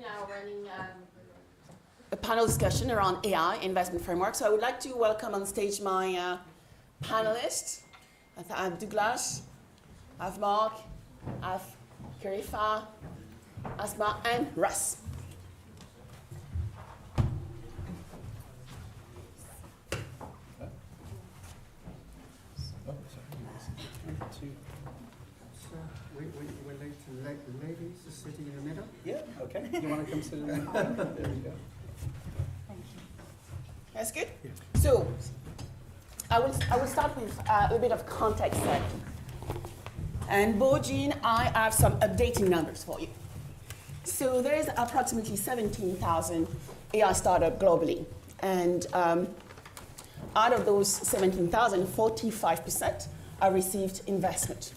now running a panel discussion around AI investment framework. So I would like to welcome on stage my panelists. I have Douglas, I have Mark, I have Kefirah, Asma, and Russ. We need to let the ladies sitting in the middle. Yeah, okay. You want to come sit in the middle? There you go. Thank you. That's good? Yeah. So, I will start with a bit of context setting. And Boji and I have some updating numbers for you. So there is approximately 17,000 AI startups globally. And out of those 17,000, 45% have received investment.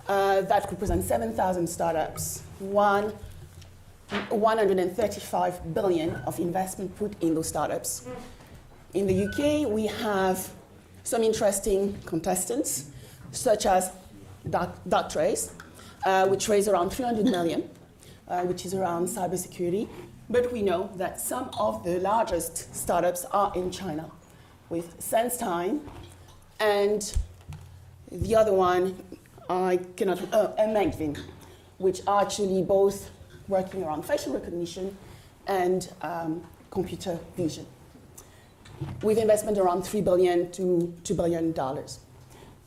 That represents 7,000 startups, 135 billion of investment put in those startups. In the UK, we have some interesting contestants, such as Darktrace, which raised around 300 million, which is around cybersecurity. But we know that some of the largest startups are in China, with SenseTime, and the other one, Megvin, which are actually both working around facial recognition and computer vision, with investment around $3 billion to $2 billion.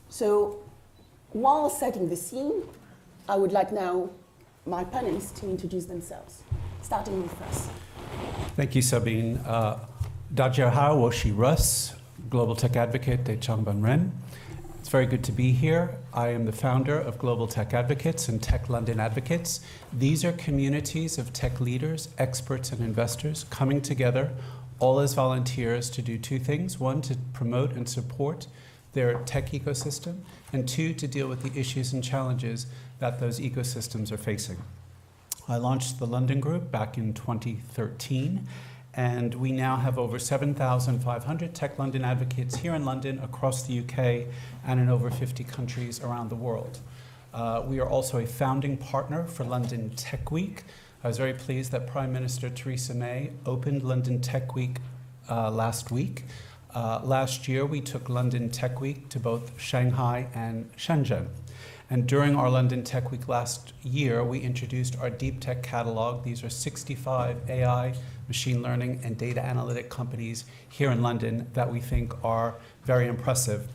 So while setting the scene, I would like now my panelists to introduce themselves, starting with Russ. Thank you, Sabine. Dajia Woshi Russ, Global Tech Advocate at Changban Ren. It's very good to be here. I am the founder of Global Tech Advocates and Tech London Advocates. These are communities of tech leaders, experts, and investors coming together, all as volunteers, to do two things. One, to promote and support their tech ecosystem, and two, to deal with the issues and challenges that those ecosystems are facing. I launched the London Group back in 2013, and we now have over 7,500 Tech London advocates here in London, across the UK, and in over 50 countries around the world. We are also a founding partner for London Tech Week. I was very pleased that Prime Minister Theresa May opened London Tech Week last week. Last year, we took London Tech Week to both Shanghai and Shenzhen. And during our London Tech Week last year, we introduced our Deep Tech Catalog. These are 65 AI, machine learning, and data analytic companies here in London that we think are very impressive.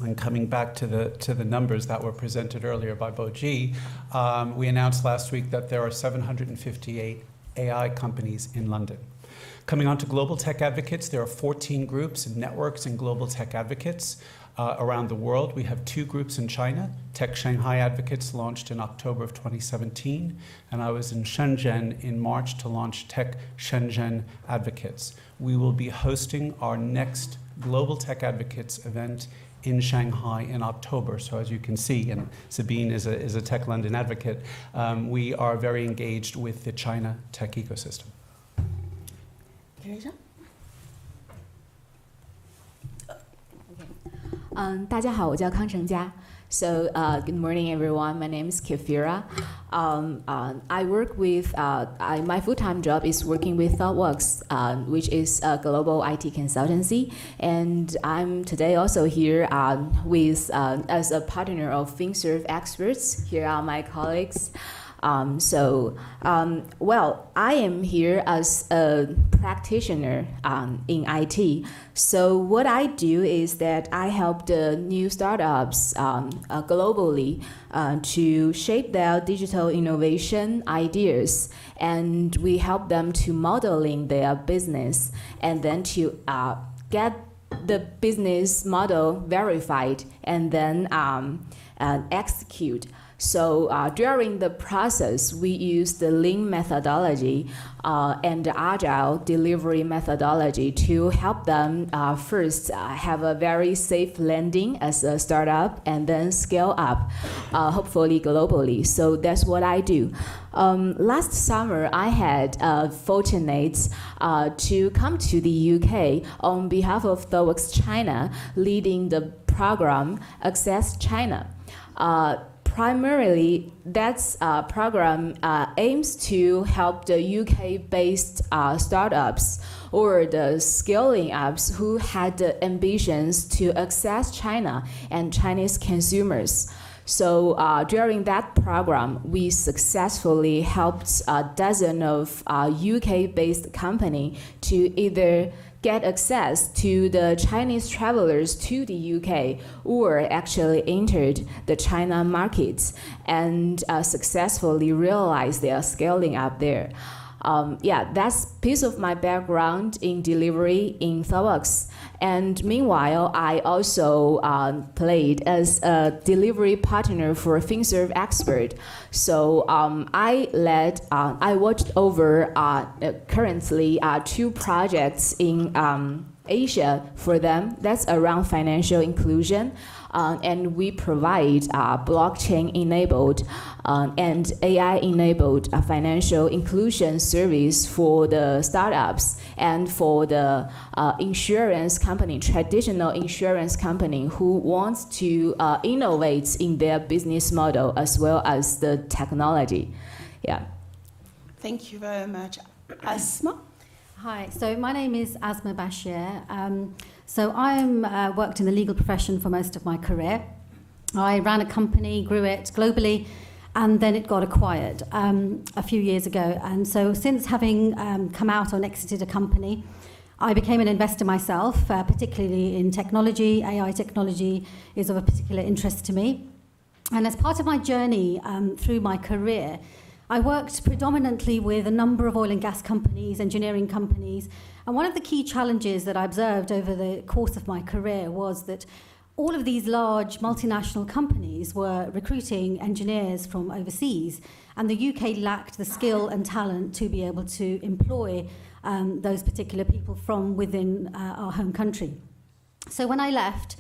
And coming back to the numbers that were presented earlier by Boji, we announced last week that there are 758 AI companies in London. Coming on to Global Tech Advocates, there are 14 groups and networks in Global Tech Advocates around the world. We have 2 groups in China. Tech Shanghai Advocates launched in October of 2017, and I was in Shenzhen in March to launch Tech Shenzhen Advocates. We will be hosting our next Global Tech Advocates event in Shanghai in October. So as you can see, and Sabine is a Tech London advocate, we are very engaged with the China tech ecosystem. Teresa? 大家好，我叫康成佳。So good morning, everyone. My name is Kefirah. I work with my full-time job is working with ThoughtWorks, which is a global IT consultancy, and I'm today also here with as a partner of FinServe experts. Here are my colleagues. Well, I am here as a practitioner in IT. So what I do is that I help the new startups globally to shape their digital innovation ideas, and we help them to modeling their business and then to get the business model verified and then execute. So during the process, we use the Lean methodology and the Agile delivery methodology to help them first have a very safe landing as a startup and then scale up, hopefully globally. So that's what I do. Last summer, I had fortunate to come to the UK on behalf of ThoughtWorks China, leading the program Access China. primarily, that program aims to help the UK-based startups or the scaling ups who had the ambitions to access China and Chinese consumers. So during that program, we successfully helped a dozen of UK-based companies to either get access to the Chinese travelers to the UK or actually entered the China markets and successfully realized their scaling up there. That's piece of my background in delivery in Starbucks. And meanwhile, I also played as a delivery partner for FinServe Expert. So I watched over currently 2 projects in Asia for them. That's around financial inclusion. And we provide blockchain-enabled and AI-enabled financial inclusion service for the startups and for the insurance company, traditional insurance company who wants to innovate in their business model as well as the technology. Yeah. Thank you very much. Asma? Hi, so my name is Asma Bashir. So I worked in the legal profession for most of my career. I ran a company, grew it globally, and then it got acquired a few years ago. And so since having come out and exited a company, I became an investor myself, particularly in technology. AI technology is of a particular interest to me. And as part of my journey through my career, I worked predominantly with a number of oil and gas companies, engineering companies, and one of the key challenges that I observed over the course of my career was that all of these large multinational companies were recruiting engineers from overseas, and the UK lacked the skill and talent to be able to employ those particular people from within our home country. So when I left,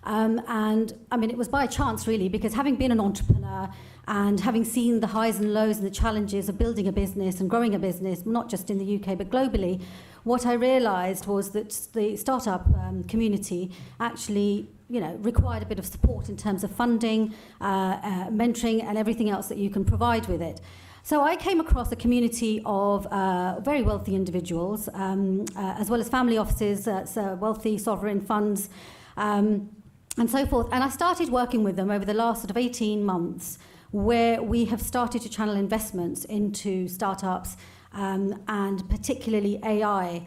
and I mean, it was by chance really, because having been an entrepreneur and having seen the highs and lows and the challenges of building a business and growing a business, not just in the UK but globally, what I realized was that the startup community actually, required a bit of support in terms of funding, mentoring, and everything else that you can provide with it. So I came across a community of very wealthy individuals, as well as family offices, wealthy sovereign funds, and so forth. And I started working with them over the last sort of 18 months, where we have started to channel investments into startups, and particularly AI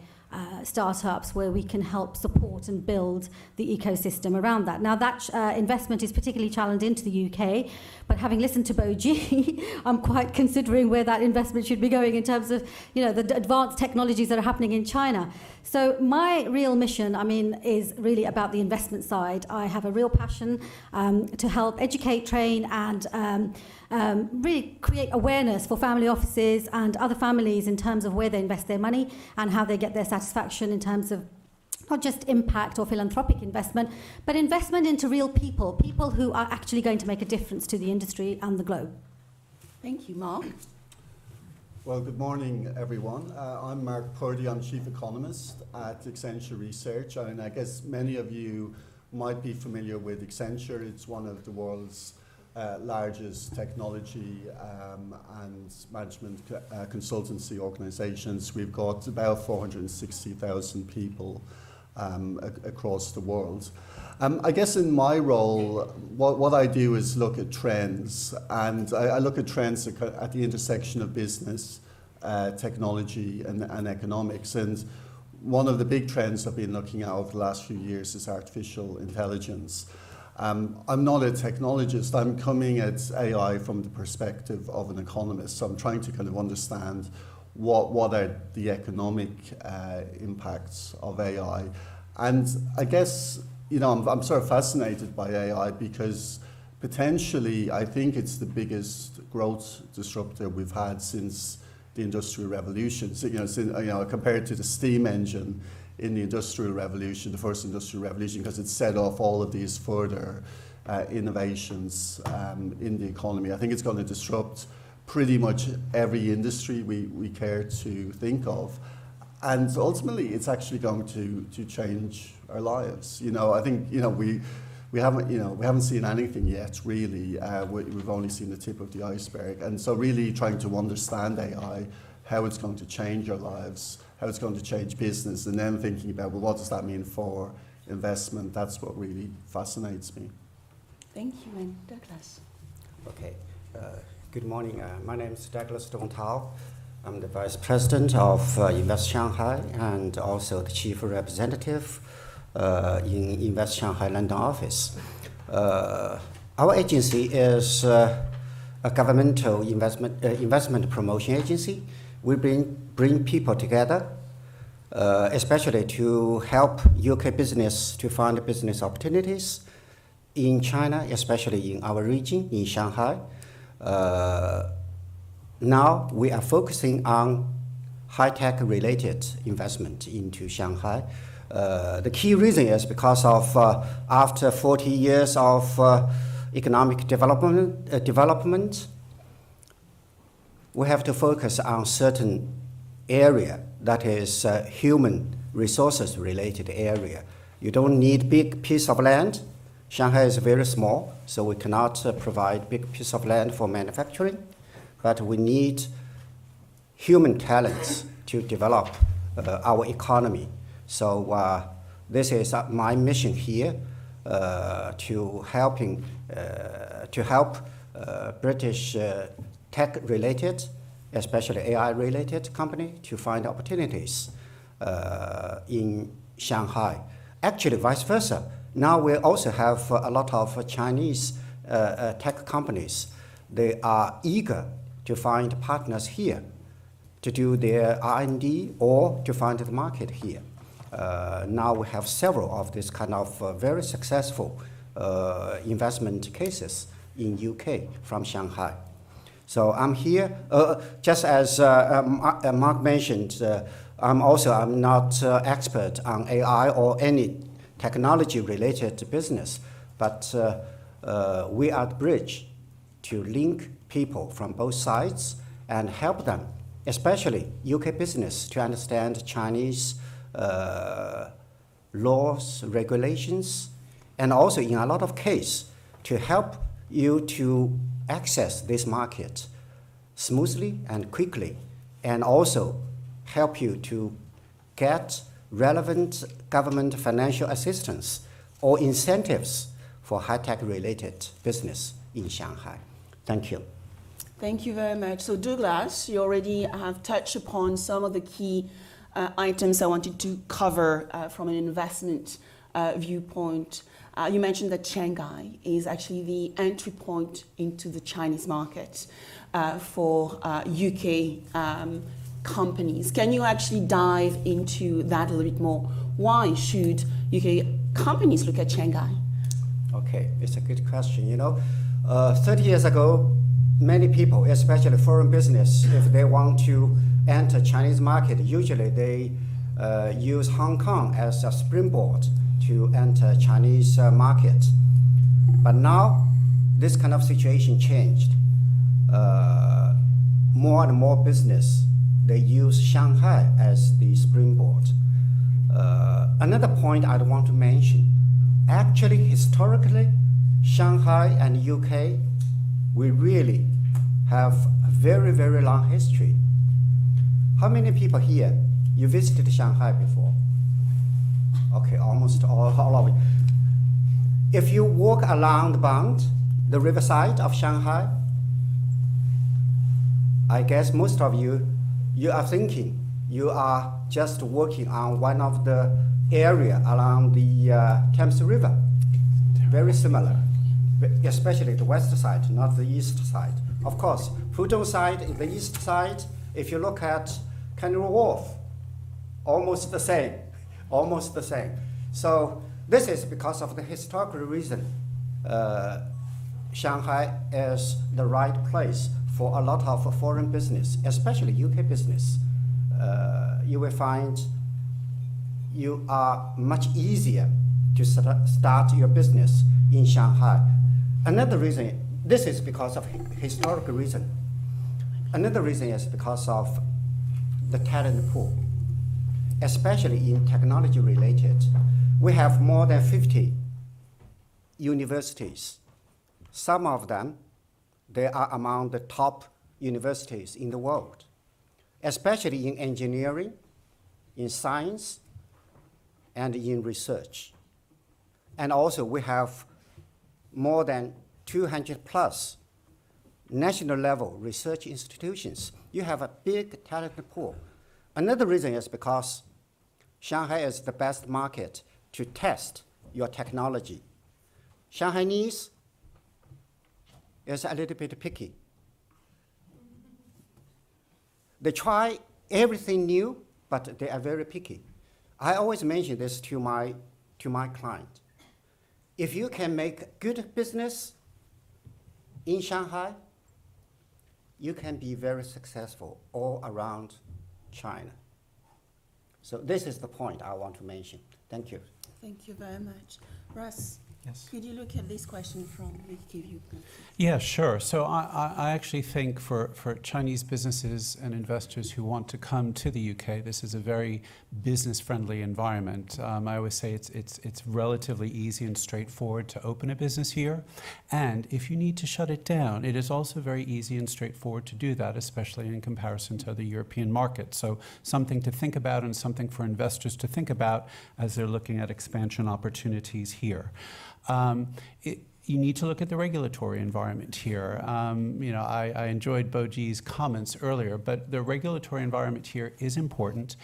startups, where we can help support and build the ecosystem around that. Now, that investment is particularly channeled into the UK, but having listened to Boji, I'm quite considering where that investment should be going in terms of, the advanced technologies that are happening in China. So my real mission, is really about the investment side. I have a real passion to help educate, train, and really create awareness for family offices and other families in terms of where they invest their money and how they get their satisfaction in terms of not just impact or philanthropic investment, but investment into real people who are actually going to make a difference to the industry and the globe. Thank you, Mark. Well, good morning, everyone. I'm Mark Purdy. I'm Chief Economist at Accenture Research, and I guess many of you might be familiar with Accenture. It's one of the world's largest technology and management consultancy organizations. We've got about 460,000 people across the world. I guess in my role, what I do is look at trends, and I look at trends at the intersection of business, technology, and economics. And one of the big trends I've been looking at over the last few years is artificial intelligence. I'm not a technologist. I'm coming at AI from the perspective of an economist. So I'm trying to kind of understand what are the economic impacts of AI. And I guess, I'm sort of fascinated by AI because potentially I think it's the biggest growth disruptor we've had since the Industrial Revolution. So, compared to the steam engine in the Industrial Revolution, the first Industrial Revolution, because it set off all of these further innovations in the economy. I think it's going to disrupt pretty much every industry we care to think of. And ultimately, it's actually going to change our lives. I think, we we haven't seen anything yet, really. We've only seen the tip of the iceberg. And so really trying to understand AI, how it's going to change our lives, how it's going to change business, and then thinking about, well, what does that mean for investment? That's what really fascinates me. Thank you, and Douglas. Okay. Good morning. My name is Douglas Dongtao. I'm the Vice President of Invest Shanghai and also the Chief Representative in Invest Shanghai London office. Our agency is a governmental investment promotion agency. We bring people together, especially to help UK business to find business opportunities in China, especially in our region, in Shanghai. Now we are focusing on high-tech related investment into Shanghai. The key reason is because of after 40 years of economic development, we have to focus on certain area that is human resources related area. You don't need big piece of land. Shanghai is very small, so we cannot provide big piece of land for manufacturing, but we need human talents to develop our economy. So this is my mission here, to help British tech-related, especially AI-related company to find opportunities in Shanghai. Actually, vice versa. Now we also have a lot of Chinese tech companies. They are eager to find partners here to do their R&D or to find the market here. Now we have several of this kind of very successful investment cases in UK from Shanghai. So I'm here, just as Mark mentioned, I'm not expert on AI or any technology-related business, but we are the bridge to link people from both sides and help them, especially UK business, to understand Chinese laws, regulations, and also in a lot of cases to help you to access this market smoothly and quickly, and also help you to get relevant government financial assistance or incentives for high-tech related business in Shanghai. Thank you. Thank you very much. So Douglas, you already have touched upon some of the key items I wanted to cover from an investment viewpoint. You mentioned that Shanghai is actually the entry point into the Chinese market for UK companies. Can you actually dive into that a little bit more? Why should UK companies look at Shanghai? Okay, it's a good question. 30 years ago, many people, especially foreign business, if they want to enter Chinese market, usually they use Hong Kong as a springboard to enter Chinese market. But now, this kind of situation changed. More and more business, they use Shanghai as the springboard. Another point I want to mention, actually historically, Shanghai and UK, we really have a very, very long history. How many people here, you visited Shanghai before? Okay, almost all of you. If you walk along the riverside of Shanghai, I guess most of you are thinking you are just walking on one of the area along the Thames River. Very similar, especially the west side, not the east side. Of course, Pudong side, the east side, if you look at Canary Wharf, almost the same. So this is because of the historical reason. Shanghai is the right place for a lot of foreign business, especially UK business. You will find you are much easier to start your business in Shanghai. Another reason, this is because of historical reason. Another reason is because of the talent pool, especially in technology related. We have more than 50 universities. Some of them, they are among the top universities in the world, especially in engineering, in science, and in research. And also we have more than 200 plus national level research institutions. You have a big talent pool. Another reason is because Shanghai is the best market to test your technology. Shanghainese is a little bit picky. They try everything new, but they are very picky. I always mention this to my client. If you can make good business in Shanghai, you can be very successful all around China. So this is the point I want to mention. Thank you. Thank you very much. Russ, Yes. could you look at this question from the view? Yeah, sure. So I actually think for Chinese businesses and investors who want to come to the UK, this is a very business-friendly environment. I always say it's relatively easy and straightforward to open a business here. And if you need to shut it down, it is also very easy and straightforward to do that, especially in comparison to other European markets. So something to think about and something for investors to think about as they're looking at expansion opportunities here. You need to look at the regulatory environment here. I enjoyed Boji's comments earlier, but the regulatory environment here is important.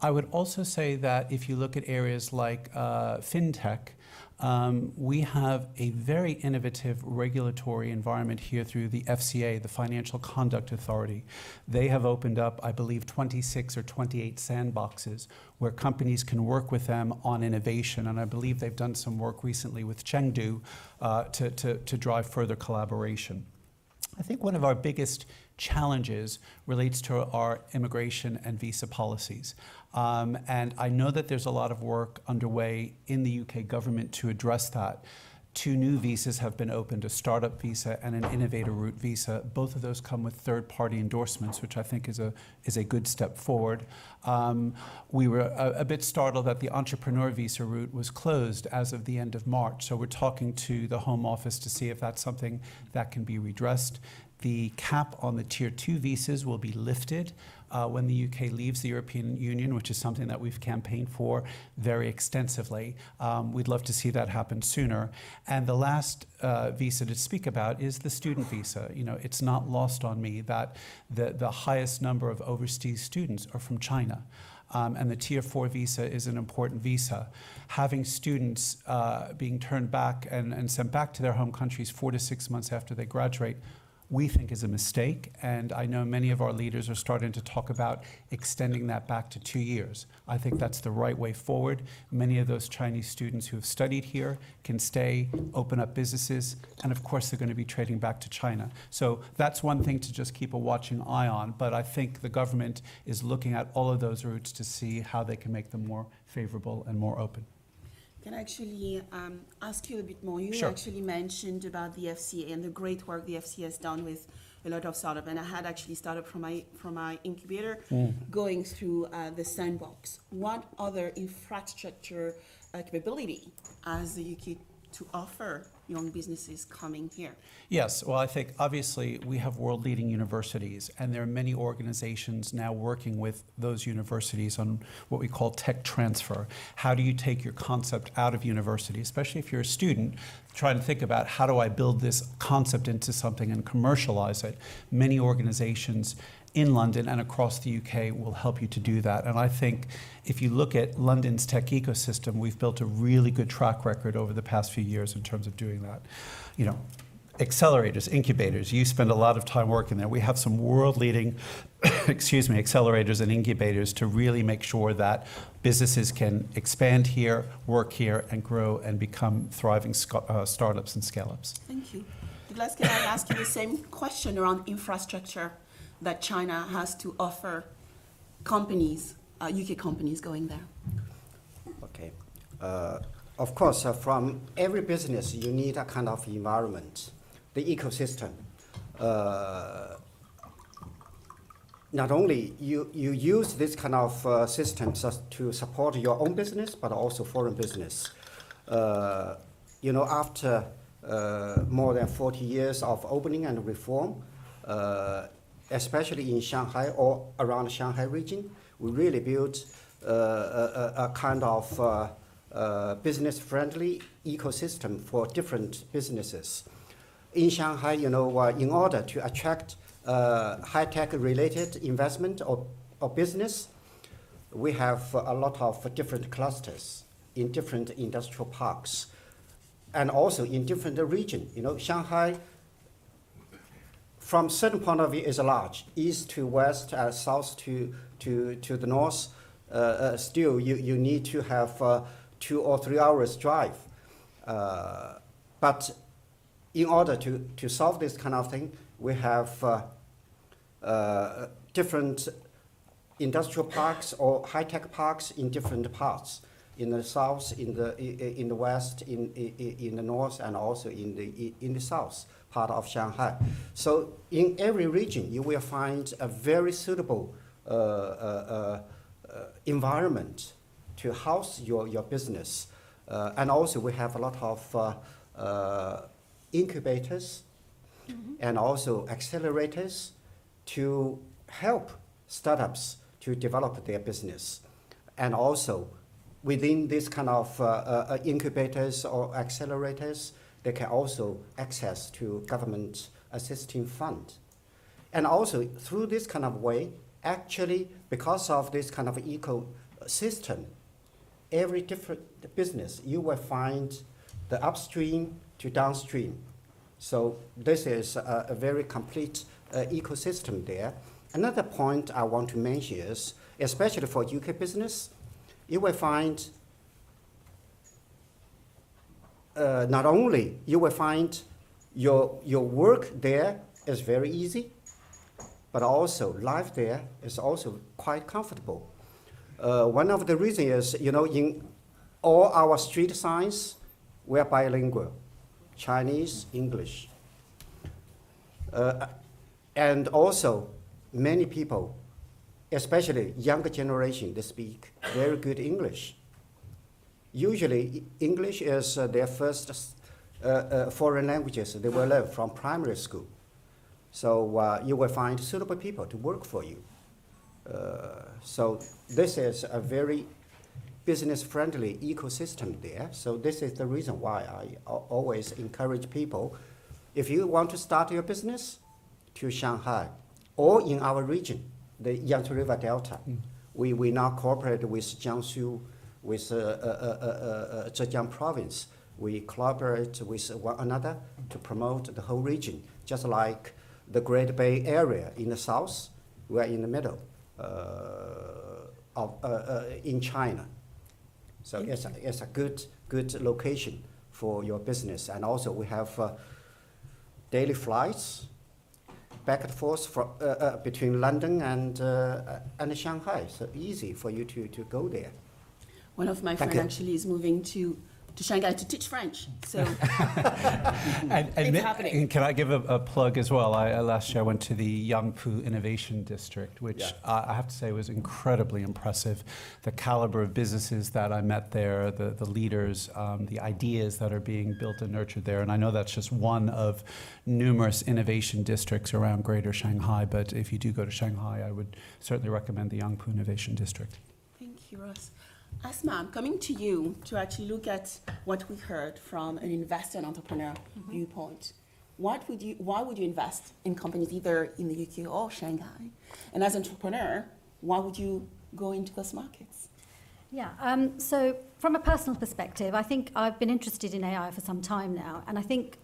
I would also say that if you look at areas like fintech, we have a very innovative regulatory environment here through the FCA, the Financial Conduct Authority. They have opened up, I believe, 26 or 28 sandboxes where companies can work with them on innovation. And I believe they've done some work recently with Chengdu to drive further collaboration. I think one of our biggest challenges relates to our immigration and visa policies. And I know that there's a lot of work underway in the UK government to address that. 2 new visas have been opened, a startup visa and an innovator route visa. Both of those come with third-party endorsements, which I think is a good step forward. We were a bit startled that the entrepreneur visa route was closed as of the end of March. So we're talking to the Home Office to see if that's something that can be redressed. The cap on the Tier 2 visas will be lifted when the UK leaves the European Union, which is something that we've campaigned for very extensively. We'd love to see that happen sooner. And the last visa to speak about is the student visa. You know, it's not lost on me that the highest number of overseas students are from China. And the Tier 4 visa is an important visa. Having students being turned back and sent back to their home countries 4 to 6 months after they graduate, we think is a mistake, and I know many of our leaders are starting to talk about extending that back to 2 years. I think that's the right way forward. Many of those Chinese students who have studied here can stay, open up businesses, and of course they're going to be trading back to China. So that's one thing to just keep a watching eye on, but I think the government is looking at all of those routes to see how they can make them more favorable and more open. Can I actually ask you a bit more? You Sure. actually mentioned about the FCA and the great work the FCA has done with a lot of startup, and I had actually started from my incubator going through the sandbox. What other infrastructure capability has the UK to offer young businesses coming here? Yes, well, I think obviously we have world-leading universities, and there are many organizations now working with those universities on what we call tech transfer. How do you take your concept out of university, especially if you're a student, trying to think about how do I build this concept into something and commercialize it? Many organizations in London and across the UK will help you to do that. And I think if you look at London's tech ecosystem, we've built a really good track record over the past few years in terms of doing that. You know, accelerators, incubators, you spend a lot of time working there. We have some world-leading, accelerators and incubators to really make sure that businesses can expand here, work here, and grow and become thriving startups and scale-ups. Thank you. Douglas, can I ask you the same question around infrastructure that China has to offer companies, UK companies going there? Okay. Of course, from every business, you need a kind of environment, the ecosystem. Not only you use this kind of systems to support your own business, but also foreign business. after more than 40 years of opening and reform, especially in Shanghai or around the Shanghai region, we really built a kind of business-friendly ecosystem for different businesses. In Shanghai, in order to attract high-tech related investment or business, we have a lot of different clusters in different industrial parks, and also in different regions. Shanghai, from certain point of view, is large. East to west, south to the north. Still, you need to have 2 or 3 hours drive. But in order to solve this kind of thing, we have different industrial parks or high-tech parks in different parts, in the south, in the west, in the north, and also in the south part of Shanghai. So in every region, you will find a very suitable environment to house your business. And also we have a lot of incubators and also accelerators to help startups to develop their business. And also within this kind of incubators or accelerators, they can also access to government assisting fund. And also through this kind of way, actually because of this kind of ecosystem, every different business, you will find the upstream to downstream. So this is a very complete ecosystem there. Another point I want to mention is, especially for UK business, you will find not only you will find your work there is very easy, but also life there is also quite comfortable. One of the reasons is, in all our street signs, we're bilingual, Chinese, English. And also, many people, especially younger generation, they speak very good English. Usually, English is their first foreign languages they will learn from primary school. So you will find suitable people to work for you. So this is a very business-friendly ecosystem there. So this is the reason why I always encourage people, if you want to start your business, to Shanghai or in our region, the Yangtze River Delta. We now cooperate with Jiangsu, with Zhejiang province. We collaborate with one another to promote the whole region, just like the Great Bay Area in the south, we're in the middle in China. So it's a good location for your business. And also we have daily flights back and forth between London and Shanghai. So easy for you to go there. One of my friends actually is moving to Shanghai to teach French. So it's happening. And can I give a plug as well? Last year I went to the Yangpu Innovation District, which I have to say was incredibly impressive. The caliber of businesses that I met there, the leaders, the ideas that are being built and nurtured there. And I know that's just one of numerous innovation districts around Greater Shanghai. But if you do go to Shanghai, I would certainly recommend the Yangpu Innovation District. Thank you, Ross. Asma, I'm coming to you to actually look at what we heard from an investor and entrepreneur viewpoint. Why would you invest in companies either in the UK or Shanghai? And as an entrepreneur, why would you go into those markets? Yeah, so from a personal perspective, I think I've been interested in AI for some time now, and I think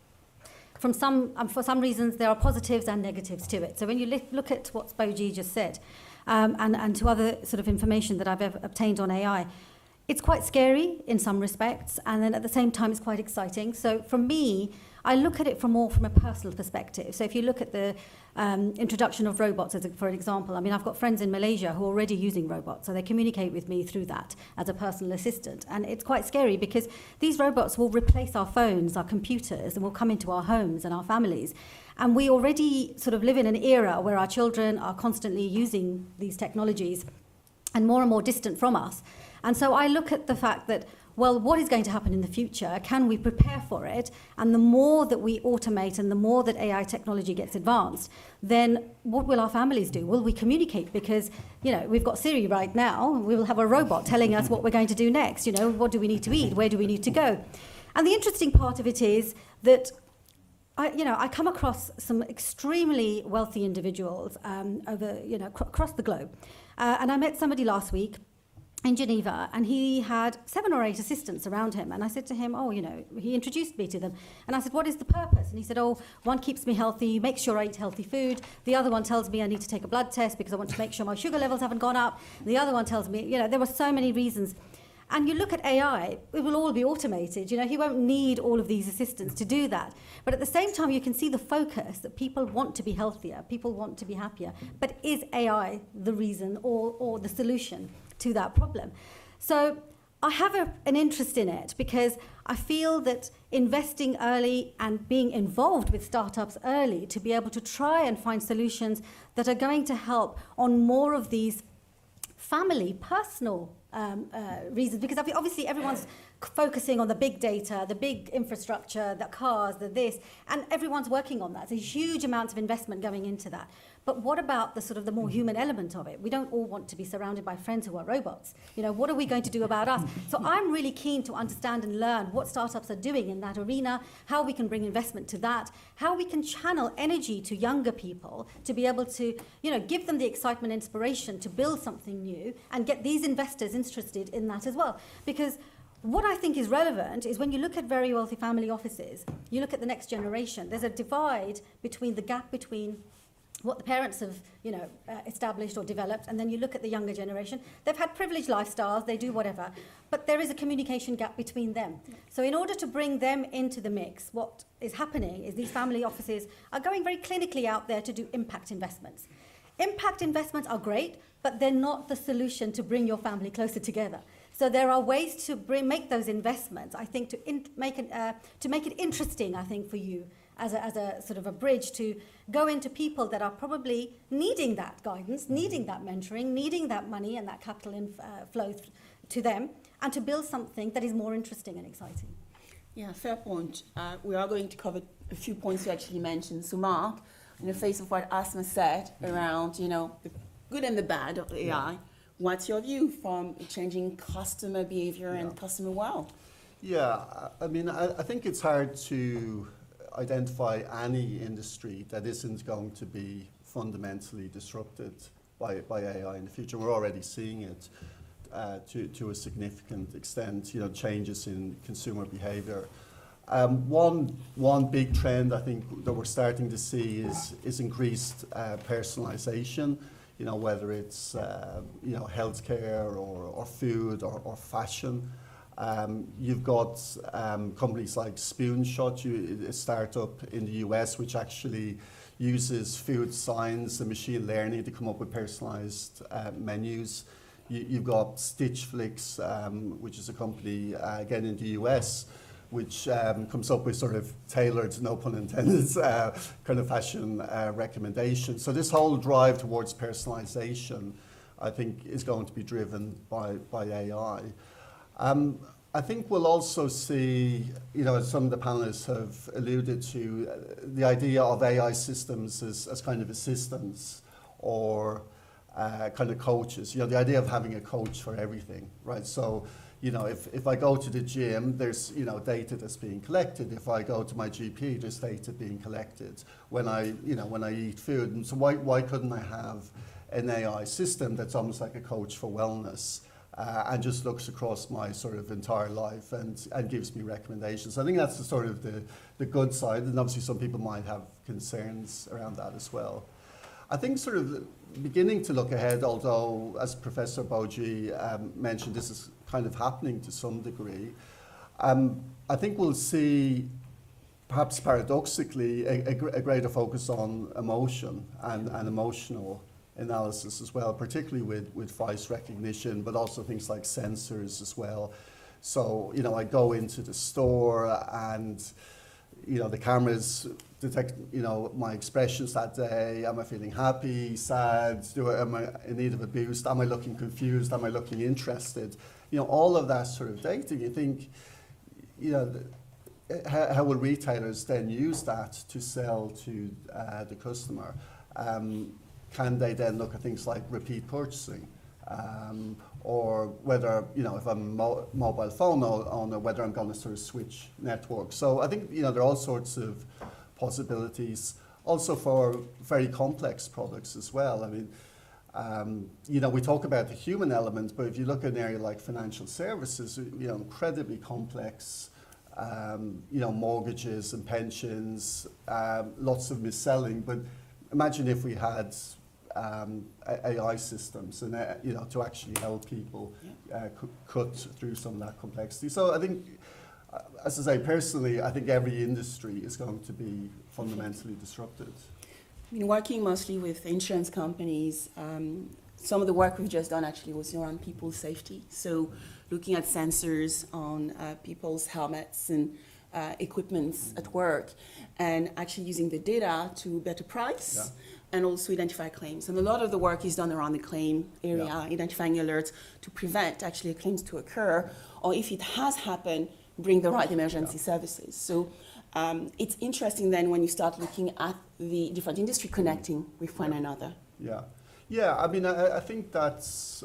for some reasons there are positives and negatives to it. So when you look at what Boji just said, and to other sort of information that I've ever obtained on AI, it's quite scary in some respects, and then at the same time it's quite exciting. So for me, I look at it from a personal perspective. So if you look at the introduction of robots, for an example, I mean, I've got friends in Malaysia who are already using robots, so they communicate with me through that as a personal assistant. And it's quite scary because these robots will replace our phones, our computers, and will come into our homes and our families. And we already sort of live in an era where our children are constantly using these technologies and more distant from us. And so I look at the fact that well, what is going to happen in the future? Can we prepare for it? And the more that we automate and the more that AI technology gets advanced, then what will our families do? Will we communicate? Because, you know, we've got Siri right now. We will have a robot telling us what we're going to do next. You know, what do we need to eat? Where do we need to go? And the interesting part of it is that I come across some extremely wealthy individuals across the globe. And I met somebody last week in Geneva, and he had 7 or 8 assistants around him. And I said to him, he introduced me to them. And I said, what is the purpose? And he said, one keeps me healthy, makes sure I eat healthy food. The other one tells me I need to take a blood test because I want to make sure my sugar levels haven't gone up. The other one tells me, there were so many reasons. And you look at AI, it will all be automated. He won't need all of these assistants to do that. But at the same time, you can see the focus that people want to be healthier, people want to be happier. But is AI the reason or the solution to that problem? So I have an interest in it because I feel that investing early and being involved with startups early to be able to try and find solutions that are going to help on more of these family, personal reasons, because obviously everyone's focusing on the big data, the big infrastructure, the cars, the this, and everyone's working on that. There's a huge amount of investment going into that. But what about the sort of the more human element of it? We don't all want to be surrounded by friends who are robots. What are we going to do about us? So I'm really keen to understand and learn what startups are doing in that arena, how we can bring investment to that, how we can channel energy to younger people to be able to, give them the excitement, inspiration to build something new and get these investors interested in that as well. Because what I think is relevant is when you look at very wealthy family offices, you look at the next generation, there's a divide between the gap between what the parents have, established or developed, and then you look at the younger generation. They've had privileged lifestyles, they do whatever, but there is a communication gap between them. So in order to bring them into the mix, what is happening is these family offices are going very clinically out there to do impact investments. Impact investments are great, but they're not the solution to bring your family closer together. So there are ways to make those investments, I think, to make it interesting, I think, for you as a sort of a bridge to go into people that are probably needing that guidance, needing that mentoring, needing that money and that capital flow to them, and to build something that is more interesting and exciting. Yeah, fair point. We are going to cover a few points you actually mentioned. So Mark, in the face of what Asma said around, the good and the bad of AI, what's your view from changing customer behavior and customer wow? Yeah, I think it's hard to identify any industry that isn't going to be fundamentally disrupted by AI in the future. We're already seeing it to a significant extent, changes in consumer behavior. One big trend I think that we're starting to see is increased personalization, whether it's healthcare or food or fashion. You've got companies like Spoonshot, a startup in the US, which actually uses food science and machine learning to come up with personalized menus. You've got Stitchflix, which is a company, again in the US, which comes up with sort of tailored, no pun intended, kind of fashion recommendations. So this whole drive towards personalization, I think, is going to be driven by AI. I think we'll also see, as some of the panelists have alluded to, the idea of AI systems as kind of assistants or kind of coaches. The idea of having a coach for everything, right? So, if I go to the gym, there's, data that's being collected. If I go to my GP, there's data being collected. When I eat food, and so why couldn't I have an AI system that's almost like a coach for wellness? And just looks across my sort of entire life and gives me recommendations. I think that's the sort of the good side, and obviously some people might have concerns around that as well. I think sort of beginning to look ahead, although as Professor Boji mentioned, this is kind of happening to some degree. I think we'll see, perhaps paradoxically, a greater focus on emotion and emotional analysis as well, particularly with voice recognition, but also things like sensors as well. So, I go into the store and, the cameras detect, my expressions that day. Am I feeling happy, sad? Am I in need of a boost? Am I looking confused? Am I looking interested? all of that sort of data, you think, how will retailers then use that to sell to the customer? Can they then look at things like repeat purchasing? Or whether, if I'm a mobile phone owner, whether I'm going to sort of switch networks. So I think, there are all sorts of possibilities also for very complex products as well. I mean, we talk about the human element, but if you look at an area like financial services, incredibly complex, mortgages and pensions, lots of mis-selling. But imagine if we had AI systems and to actually help people cut through some of that complexity. So I think, as I say, personally, I think every industry is going to be fundamentally disrupted. I mean, working mostly with insurance companies, some of the work we've just done actually was around people's safety. So looking at sensors on people's helmets and equipments at work, and actually using the data to better price and also identify claims. And a lot of the work is done around the claim area, identifying alerts to prevent actually claims to occur, or if it has happened, bring the right emergency services. So it's interesting then when you start looking at the different industry connecting with one another. Yeah. I mean, I think that's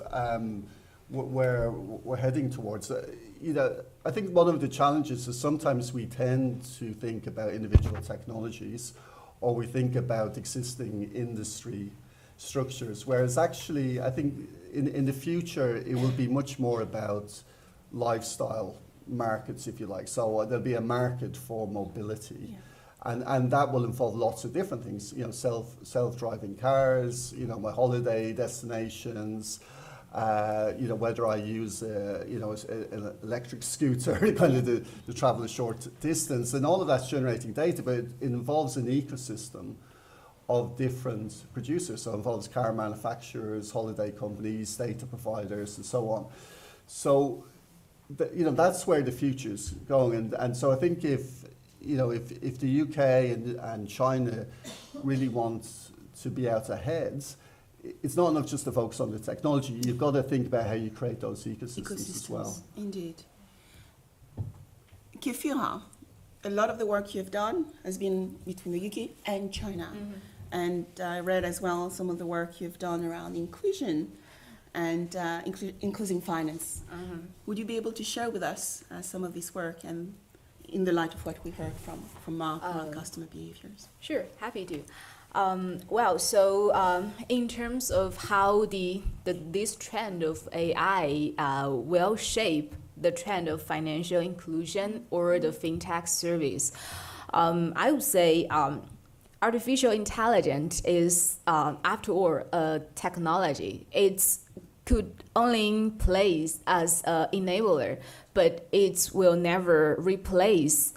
where we're heading towards. I think one of the challenges is sometimes we tend to think about individual technologies, or we think about existing industry structures, whereas actually I think in the future it will be much more about lifestyle markets, if you like. So there'll be a market for mobility. And that will involve lots of different things, self-driving cars, my holiday destinations, whether I use an electric scooter kind of to travel a short distance, and all of that's generating data, but it involves an ecosystem of different producers. So it involves car manufacturers, holiday companies, data providers, and so on. So that's where the future is going, and so I think if the UK and China really want to be out ahead, it's not enough just to focus on the technology. You've got to think about how you create those ecosystems as well. Indeed. Kefirah, a lot of the work you've done has been between the UK and China. Mm-hmm. And I read as well some of the work you've done around inclusion and including finance. Mm-hmm. Would you be able to share with us some of this work, and in the light of what we heard from Mark about customer behaviors? Sure, happy to. In terms of how this trend of AI will shape the trend of financial inclusion or the fintech service, I would say artificial intelligence is, after all, a technology. It could only place as an enabler, but it will never replace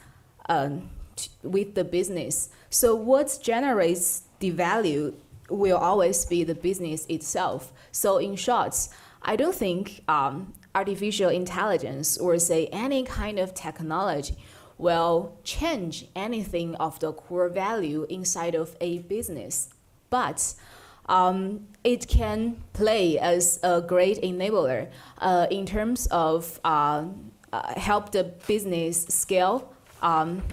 with the business. So what generates the value will always be the business itself. So in short, I don't think artificial intelligence or say any kind of technology will change anything of the core value inside of a business. But it can play as a great enabler in terms of help the business scale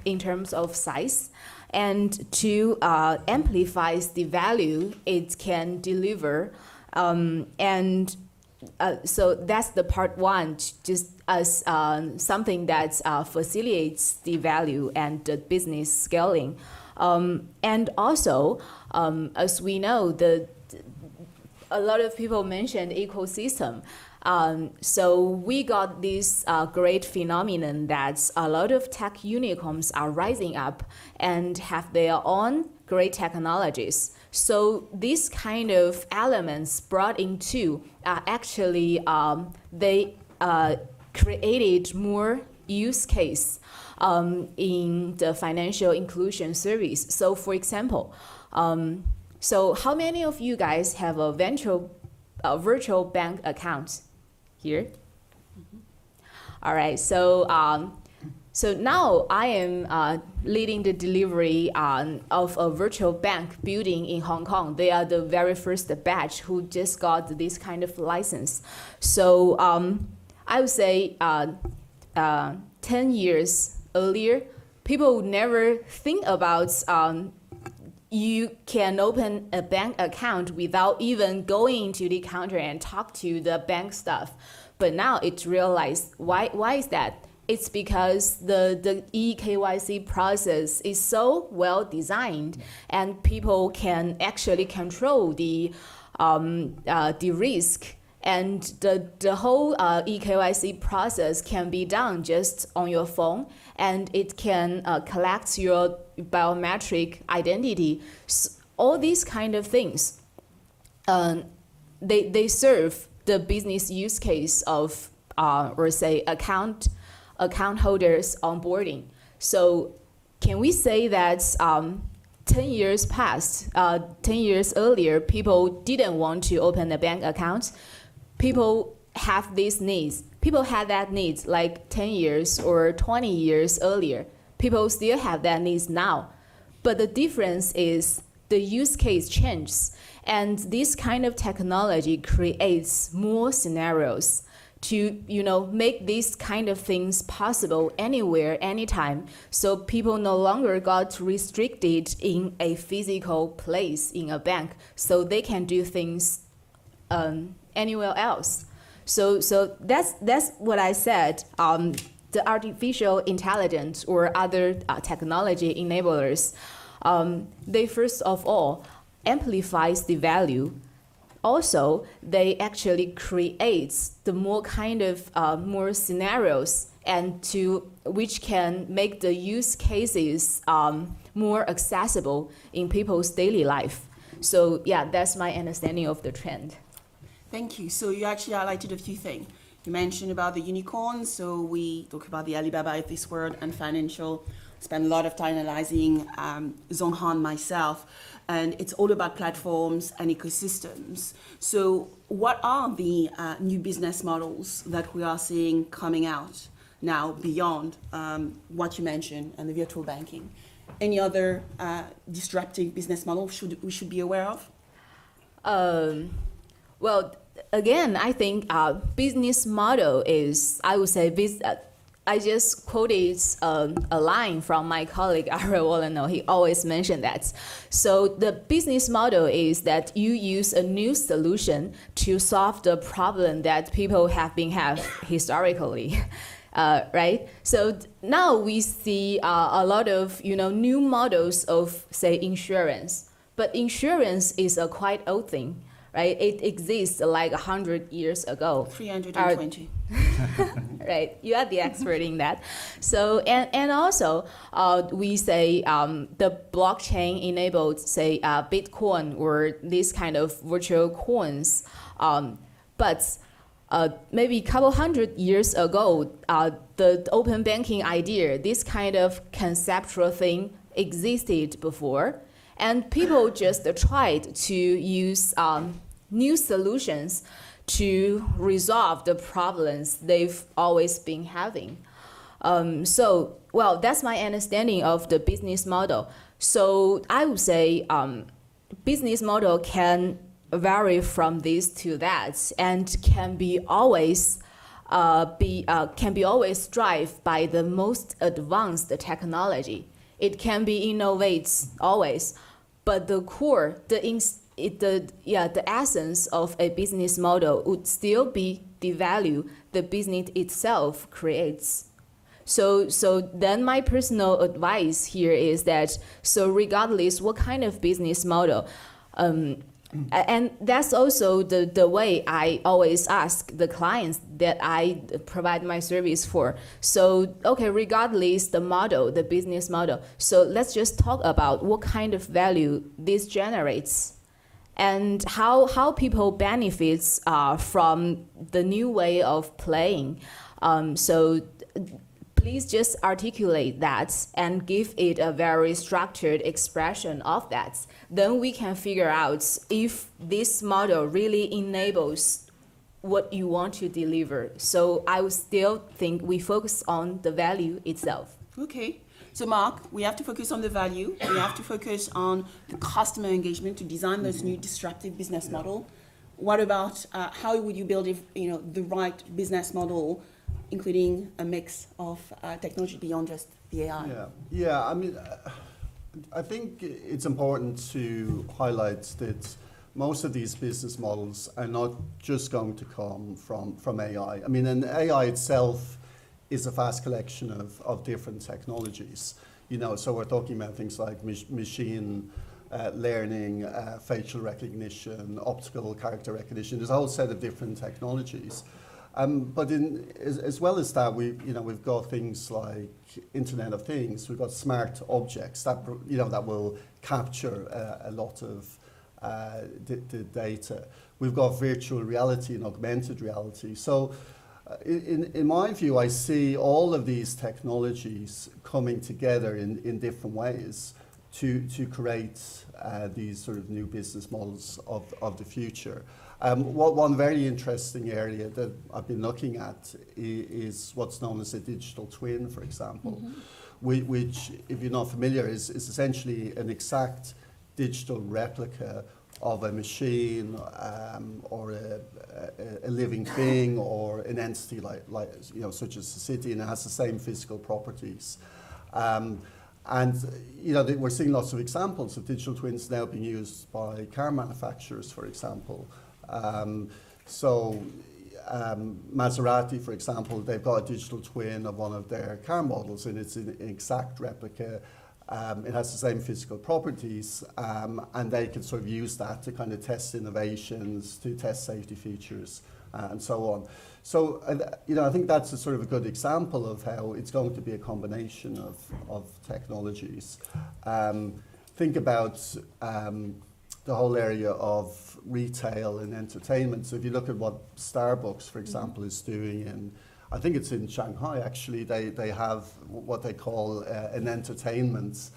in terms of size, and to amplify the value it can deliver. So that's the part one, just as something that facilitates the value and the business scaling. And also, as we know, a lot of people mentioned ecosystem. So we got this great phenomenon that a lot of tech unicorns are rising up and have their own great technologies. So these kind of elements brought into actually they created more use case in the financial inclusion service. So for example, so how many of you guys have a virtual bank account here? Mm-hmm. All right, so now I am leading the delivery of a virtual bank building in Hong Kong. They are the very first batch who just got this kind of license. So I would say 10 years earlier, people would never think about you can open a bank account without even going to the counter and talk to the bank staff. But now it's realized, why is that? It's because the eKYC process is so well designed, and people can actually control the risk, and the whole eKYC process can be done just on your phone, and it can collect your biometric identity. All these kind of things, they serve the business use case of or say account holders onboarding. So can we say that 10 years past, 10 years earlier, people didn't want to open a bank account? People have these needs. People had that needs like 10 years or 20 years earlier. People still have that needs now. But the difference is the use case changes. And this kind of technology creates more scenarios to make these kind of things possible anywhere, anytime. So people no longer got restricted in a physical place in a bank, so they can do things anywhere else. So that's what I said. The artificial intelligence or other technology enablers, they first of all amplifies the value. Also, they actually create the more kind of more scenarios, and which can make the use cases more accessible in people's daily life. So yeah, that's my understanding of the trend. Thank you. So you actually highlighted a few things. You mentioned about the unicorns. So we talk about the Alibaba of this world and financial. Spend a lot of time analyzing Zhonghan myself, and it's all about platforms and ecosystems. So what are the new business models that we are seeing coming out now beyond what you mentioned and the virtual banking? Any other disruptive business model we should be aware of? Well, again, I think business model is, I would say, I just quoted a line from my colleague, Ara Wallano. He always mentioned that. So the business model is that you use a new solution to solve the problem that people have historically, right? So now we see a lot of new models of, say, insurance. But insurance is a quite old thing, right? It exists like 100 years ago. 320. Right, you are the expert in that. So and also we say the blockchain enabled, say, Bitcoin or this kind of virtual coins. But maybe a couple hundred years ago, the open banking idea, this kind of conceptual thing existed before, and people just tried to use new solutions to resolve the problems they've always been having. So, well, that's my understanding of the business model. So I would say business model can vary from this to that, and can be always strive by the most advanced technology. It can be innovates always, but the core, the essence of a business model would still be the value the business itself creates. So then my personal advice here is that, so regardless what kind of business model, and that's also the way I always ask the clients that I provide my service for. So, okay, regardless the model, the business model, so let's just talk about what kind of value this generates, and how people benefits from the new way of playing. So please just articulate that and give it a very structured expression of that. Then we can figure out if this model really enables what you want to deliver. So I would still think we focus on the value itself. Okay. So Mark, we have to focus on the value. We have to focus on the customer engagement to design those new disruptive business model. what about how would you build the right business model, including a mix of technology beyond just the AI? Yeah. I mean, I think it's important to highlight that most of these business models are not just going to come from AI. I mean, and AI itself is a vast collection of different technologies. So we're talking about things like machine learning, facial recognition, optical character recognition. There's a whole set of different technologies. But as well as that, we've got things like Internet of Things. We've got smart objects that will capture a lot of the data. We've got virtual reality and augmented reality. So in my view, I see all of these technologies coming together in different ways to create these sort of new business models of the future. One very interesting area that I've been looking at is what's known as a digital twin, for example, which, if you're not familiar, is essentially an exact digital replica of a machine or a living thing or an entity like such as a city, and it has the same physical properties. And we're seeing lots of examples of digital twins now being used by car manufacturers, for example. Maserati, for example, they've got a digital twin of one of their car models, and it's an exact replica. It has the same physical properties, and they can sort of use that to kind of test innovations, to test safety features, and so on. So, I think that's a sort of a good example of how it's going to be a combination of technologies. Think about the whole area of retail and entertainment. So if you look at what Starbucks, for example, is doing I think it's in Shanghai actually, they have what they call an entertainment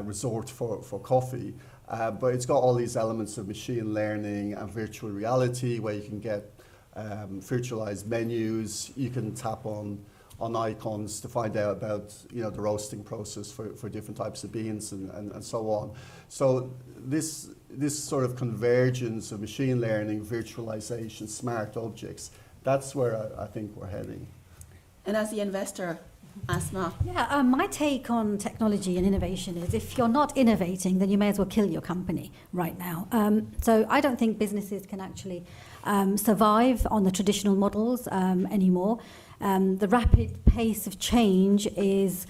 resort for coffee. But it's got all these elements of machine learning and virtual reality where you can get virtualized menus. You can tap on icons to find out about the roasting process for different types of beans and so on. So this sort of convergence of machine learning, virtualization, smart objects, that's where I think we're heading. And as the investor, Asma. Yeah, my take on technology and innovation is if you're not innovating, then you may as well kill your company right now. So I don't think businesses can actually survive on the traditional models anymore. The rapid pace of change is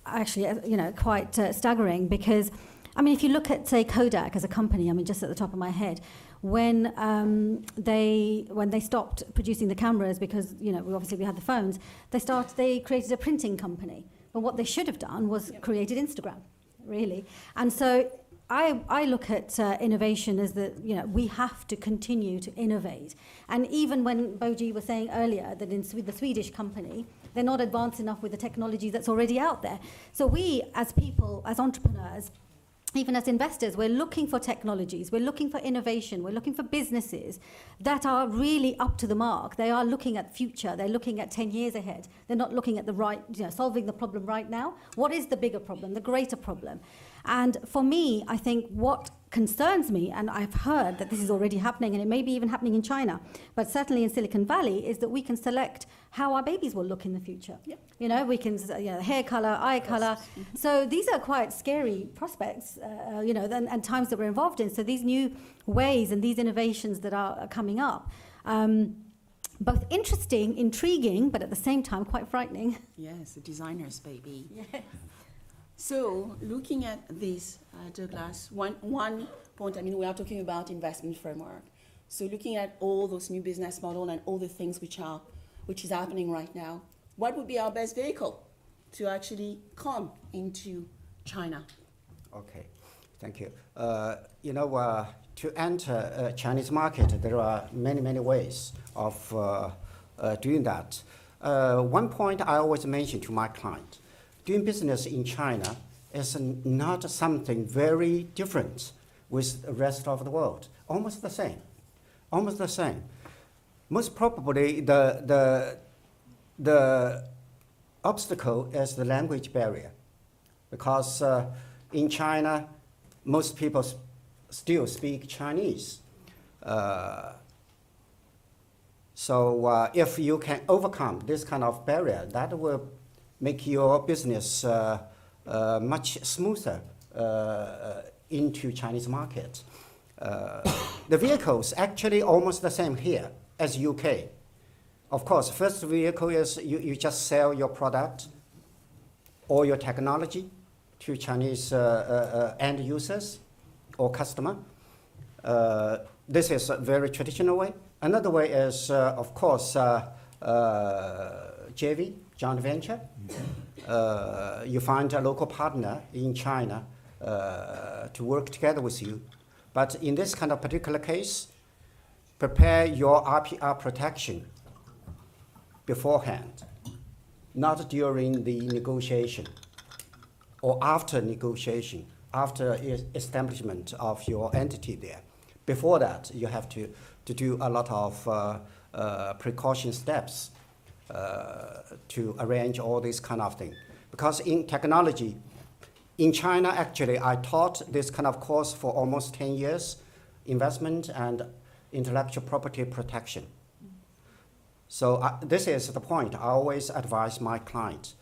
actually, quite staggering because, if you look at, say, Kodak as a company, just at the top of my head, when they stopped producing the cameras because, we had the phones, they created a printing company. But what they should have done was created Instagram, really. And so I look at innovation as that, we have to continue to innovate. And even when Boji was saying earlier that with the Swedish company, they're not advanced enough with the technology that's already out there. So we, as people, as entrepreneurs, even as investors, we're looking for technologies, we're looking for innovation, we're looking for businesses that are really up to the mark. They are looking at future, they're looking at 10 years ahead. They're not looking at solving the problem right now. What is the bigger problem, the greater problem? And for me, I think what concerns me, and I've heard that this is already happening, and it may be even happening in China, but certainly in Silicon Valley, is that we can select how our babies will look in the future. Yep. We can, hair color, eye color. So these are quite scary prospects, and times that we're involved in. So these new ways and these innovations that are coming up, both interesting, intriguing, but at the same time quite frightening. Yes, the designers, baby. Yes. So looking at this, Douglas, one point, we are talking about investment framework. So looking at all those new business models and all the things which is happening right now, what would be our best vehicle to actually come into China? Okay, thank you. To enter Chinese market, there are many ways of doing that. One point I always mention to my client, doing business in China is not something very different with the rest of the world. Almost the same. Most probably the obstacle is the language barrier, because in China most people still speak Chinese. So if you can overcome this kind of barrier, that will make your business much smoother into Chinese market. The vehicles actually almost the same here as UK. Of course, first vehicle is you just sell your product or your technology to Chinese end users or customer. This is a very traditional way. Another way is, of course, JV, joint venture. You find a local partner in China to work together with you. But in this kind of particular case, prepare your RPR protection beforehand, not during the negotiation or after negotiation, after establishment of your entity there. Before that, you have to do a lot of precaution steps to arrange all this kind of thing. Because in technology, in China, actually, I taught this kind of course for almost 10 years, investment and intellectual property protection. So this is the point. I always advise my client,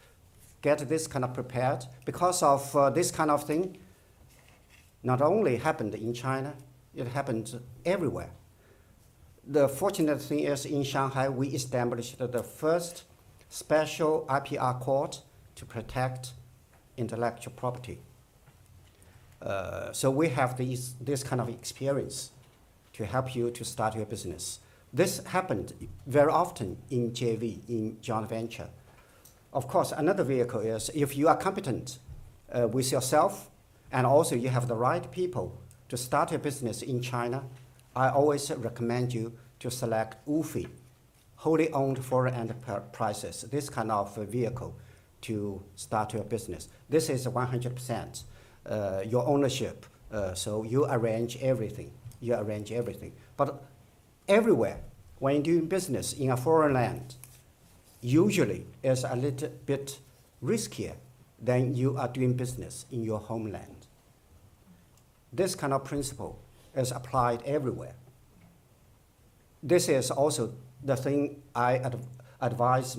get this kind of prepared. Because of this kind of thing, not only happened in China, it happened everywhere. The fortunate thing is in Shanghai, we established the first special IPR court to protect intellectual property. So we have this kind of experience to help you to start your business. This happened very often in JV, in joint venture. Of course, another vehicle is if you are competent with yourself and also you have the right people to start your business in China, I always recommend you to select WFI, wholly owned foreign enterprises, this kind of vehicle to start your business. This is 100% your ownership, so you arrange everything. But everywhere, when you're doing business in a foreign land, usually is a little bit riskier than you are doing business in your homeland. This kind of principle is applied everywhere. This is also the thing I advise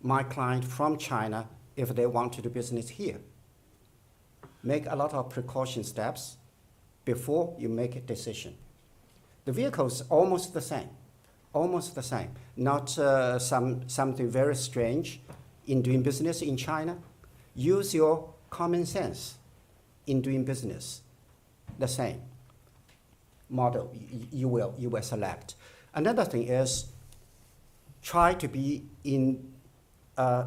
my client from China if they want to do business here. Make a lot of precaution steps before you make a decision. The vehicle is almost the same, not something very strange in doing business in China. Use your common sense in doing business. The same model you will select. Another thing is try to be in a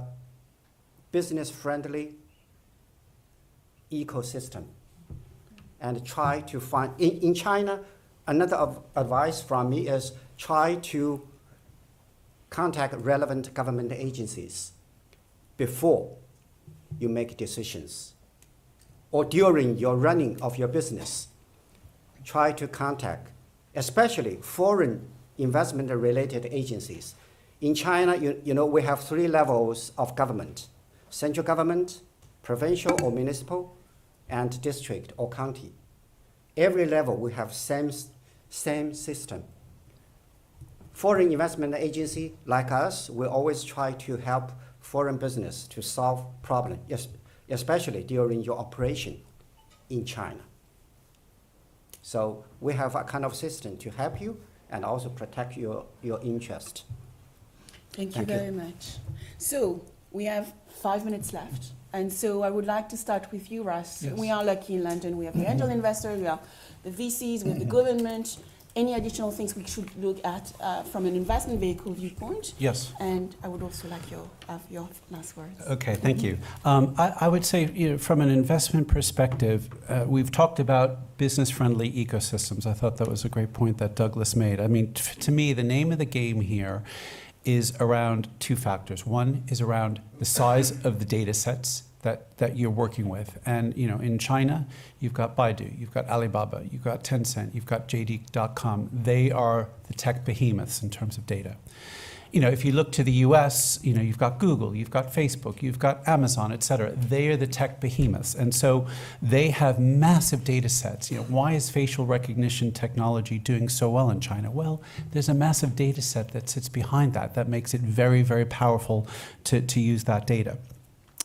business-friendly ecosystem and try to find, in China, another advice from me is try to contact relevant government agencies before you make decisions or during your running of your business. Try to contact, especially foreign investment-related agencies. In China, you know, we have 3 levels of government: central government, provincial or municipal, and district or county. Every level we have same system. Foreign investment agency like us, we always try to help foreign business to solve problems, especially during your operation in China. So we have a kind of system to help you and also protect your interest. Thank you very much. So we have 5 minutes left. And so I would like to start with you, Russ. Yes. We are lucky in London. We have the angel investors, we have the VCs, we have the government. Any additional things we should look at from an investment vehicle viewpoint? Yes. And I would also like have your last words. Okay, thank you. I would say, from an investment perspective, we've talked about business-friendly ecosystems. I thought that was a great point that Douglas made. I mean, to me, the name of the game here is around 2 factors. One is around the size of the data sets that you're working with. And in China, you've got Baidu, you've got Alibaba, you've got Tencent, you've got JD.com. They are the tech behemoths in terms of data. if you look to the US, you've got Google, you've got Facebook, you've got Amazon, et cetera. They are the tech behemoths. And so they have massive data sets. Why is facial recognition technology doing so well in China? Well, there's a massive data set that sits behind that makes it very, very powerful to use that data.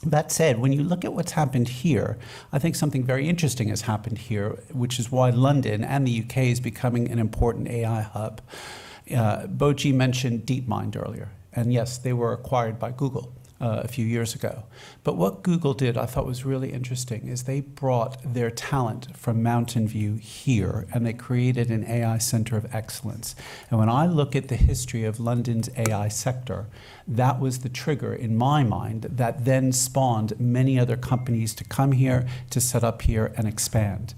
That said, when you look at what's happened here, I think something very interesting has happened here, which is why London and the UK is becoming an important AI hub. Boji mentioned DeepMind earlier, and yes, they were acquired by Google a few years ago. But what Google did, I thought was really interesting, is they brought their talent from Mountain View here, and they created an AI center of excellence. And when I look at the history of London's AI sector, that was the trigger in my mind that then spawned many other companies to come here, to set up here and expand.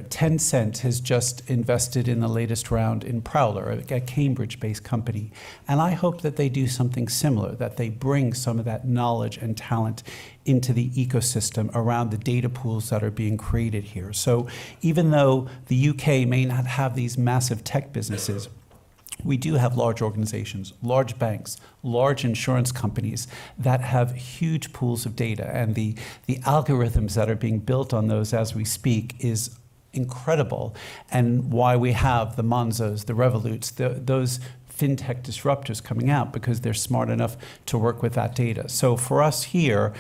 Tencent has just invested in the latest round in Prowler, a Cambridge-based company. And I hope that they do something similar, that they bring some of that knowledge and talent into the ecosystem around the data pools that are being created here. So even though the UK may not have these massive tech businesses, we do have large organizations, large banks, large insurance companies that have huge pools of data. And the algorithms that are being built on those as we speak is incredible, and why we have the Monzos, the Revoluts, those fintech disruptors coming out, because they're smart enough to work with that data. So for us here,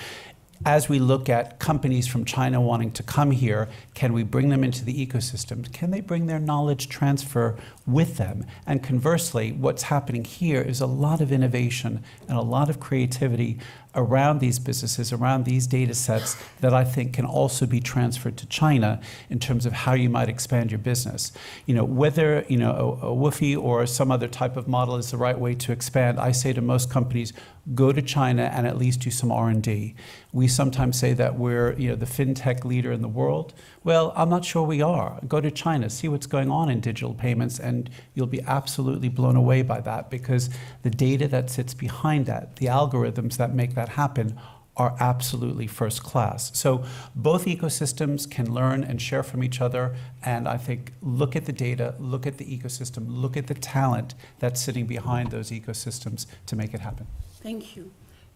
as we look at companies from China wanting to come here, can we bring them into the ecosystem? Can they bring their knowledge transfer with them? And conversely, what's happening here is a lot of innovation and a lot of creativity around these businesses, around these data sets that I think can also be transferred to China in terms of how you might expand your business. Whether a WFOE or some other type of model is the right way to expand, I say to most companies, go to China and at least do some R&D. We sometimes say that we're the fintech leader in the world. Well, I'm not sure we are. Go to China, see what's going on in digital payments, and you'll be absolutely blown away by that, because the data that sits behind that, the algorithms that make that happen, are absolutely first class. So both ecosystems can learn and share from each other, and I think look at the data, look at the ecosystem, look at the talent that's sitting behind those ecosystems to make it happen. Thank you.